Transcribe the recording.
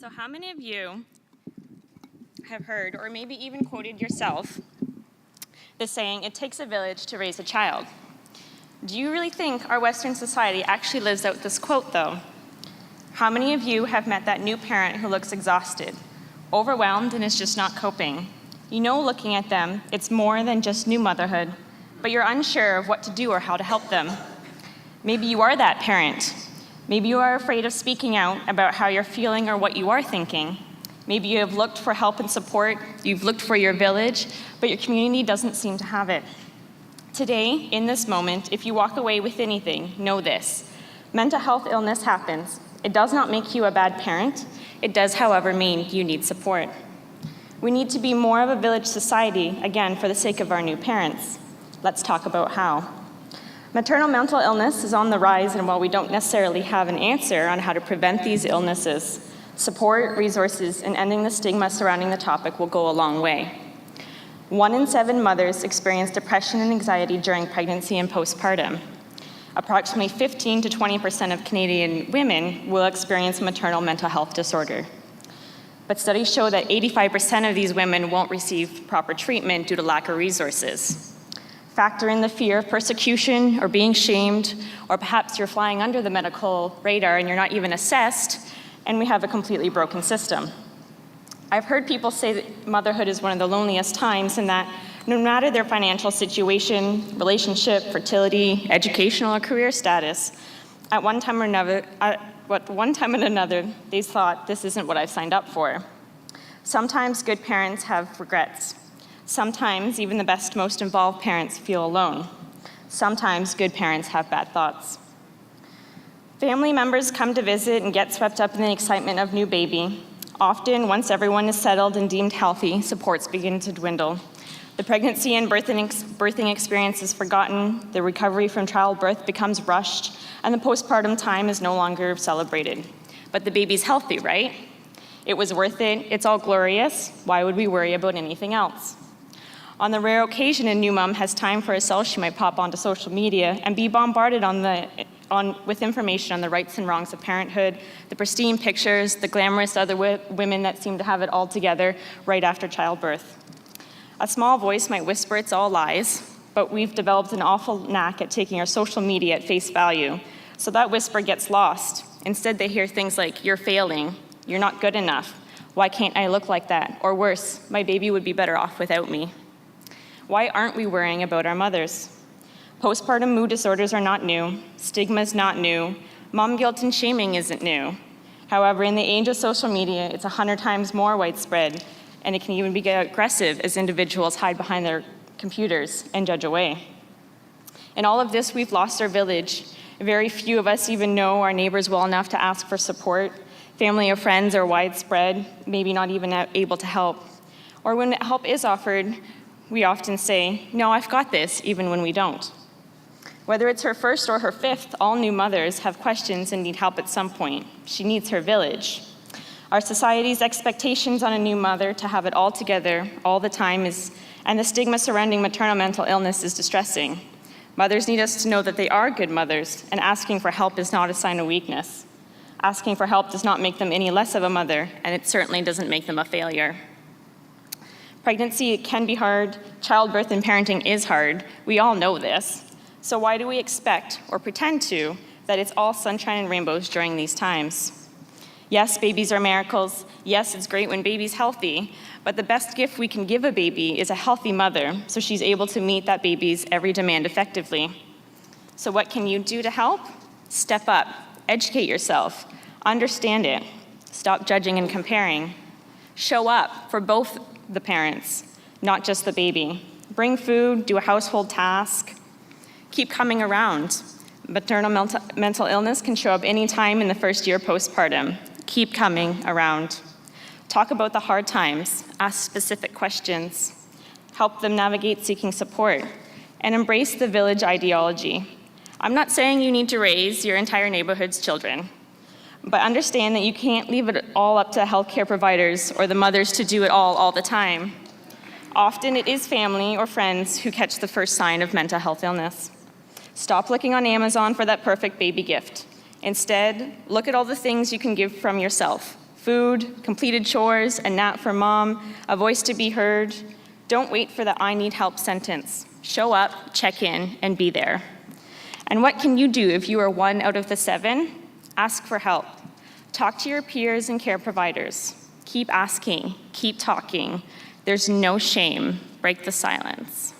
So how many of you have heard, or maybe even quoted yourself, the saying, "It takes a village to raise a child"? Do you really think our Western society actually lives out this quote, though? How many of you have met that new parent who looks exhausted, overwhelmed, and is just not coping? You know, looking at them, it's more than just new motherhood, but you're unsure of what to do or how to help them. Maybe you are that parent. Maybe you are afraid of speaking out about how you're feeling or what you are thinking. Maybe you have looked for help and support, you've looked for your village, but your community doesn't seem to have it. Today, in this moment, if you walk away with anything, know this: mental health illness happens. It does not make you a bad parent. It does, however, mean you need support. We need to be more of a village society, again, for the sake of our new parents. Let's talk about how. Maternal mental illness is on the rise, and while we don't necessarily have an answer on how to prevent these illnesses, support, resources, and ending the stigma surrounding the topic will go a long way. 1 in 7 mothers experience depression and anxiety during pregnancy and postpartum. Approximately 15 to 20% of Canadian women will experience maternal mental health disorder. But studies show that 85% of these women won't receive proper treatment due to lack of resources. Factor in the fear of persecution or being shamed, or perhaps you're flying under the medical radar and you're not even assessed, and we have a completely broken system. I've heard people say that motherhood is one of the loneliest times, and that no matter their financial situation, relationship, fertility, educational or career status, at one time or another, they thought, this isn't what I've signed up for. Sometimes good parents have regrets. Sometimes even the best, most involved parents feel alone. Sometimes good parents have bad thoughts. Family members come to visit and get swept up in the excitement of new baby. Often, once everyone is settled and deemed healthy, supports begin to dwindle. The pregnancy and birthing experience is forgotten, the recovery from childbirth becomes rushed, and the postpartum time is no longer celebrated. But the baby's healthy, right? It was worth it, it's all glorious, why would we worry about anything else? On the rare occasion a new mom has time for herself, she might pop onto social media and be bombarded with information on the rights and wrongs of parenthood, the pristine pictures, the glamorous other women that seem to have it all together right after childbirth. A small voice might whisper it's all lies, but we've developed an awful knack at taking our social media at face value, so that whisper gets lost. Instead, they hear things like, "You're failing," "You're not good enough," "Why can't I look like that?" or worse, "My baby would be better off without me." Why aren't we worrying about our mothers? Postpartum mood disorders are not new. Stigma is not new. Mom guilt and shaming isn't new. However, in the age of social media, it's 100 times more widespread, and it can even be aggressive as individuals hide behind their computers and judge away. In all of this, we've lost our village. Very few of us even know our neighbors well enough to ask for support. Family or friends are widespread, maybe not even able to help. Or when help is offered, we often say, "No, I've got this," even when we don't. Whether it's her first or her 5th, all new mothers have questions and need help at some point. She needs her village. Our society's expectations on a new mother to have it all together all the time and the stigma surrounding maternal mental illness is distressing. Mothers need us to know that they are good mothers, and asking for help is not a sign of weakness. Asking for help does not make them any less of a mother, and it certainly doesn't make them a failure. Pregnancy can be hard, childbirth and parenting is hard. We all know this. So why do we expect, or pretend to, that it's all sunshine and rainbows during these times? Yes, babies are miracles. Yes, it's great when baby's healthy, but the best gift we can give a baby is a healthy mother, so she's able to meet that baby's every demand effectively. So what can you do to help? Step up, educate yourself, understand it, stop judging and comparing. Show up for both the parents, not just the baby. Bring food, do a household task. Keep coming around. Maternal mental illness can show up any time in the first year postpartum. Keep coming around. Talk about the hard times. Ask specific questions. Help them navigate seeking support. And embrace the village ideology. I'm not saying you need to raise your entire neighborhood's children, but understand that you can't leave it all up to healthcare providers or the mothers to do it all the time. Often it is family or friends who catch the first sign of mental health illness. Stop looking on Amazon for that perfect baby gift. Instead, look at all the things you can give from yourself. Food, completed chores, a nap for mom, a voice to be heard. Don't wait for the "I need help" sentence. Show up, check in, and be there. And what can you do if you are 1 out of the 7? Ask for help. Talk to your peers and care providers. Keep asking, keep talking. There's no shame. Break the silence.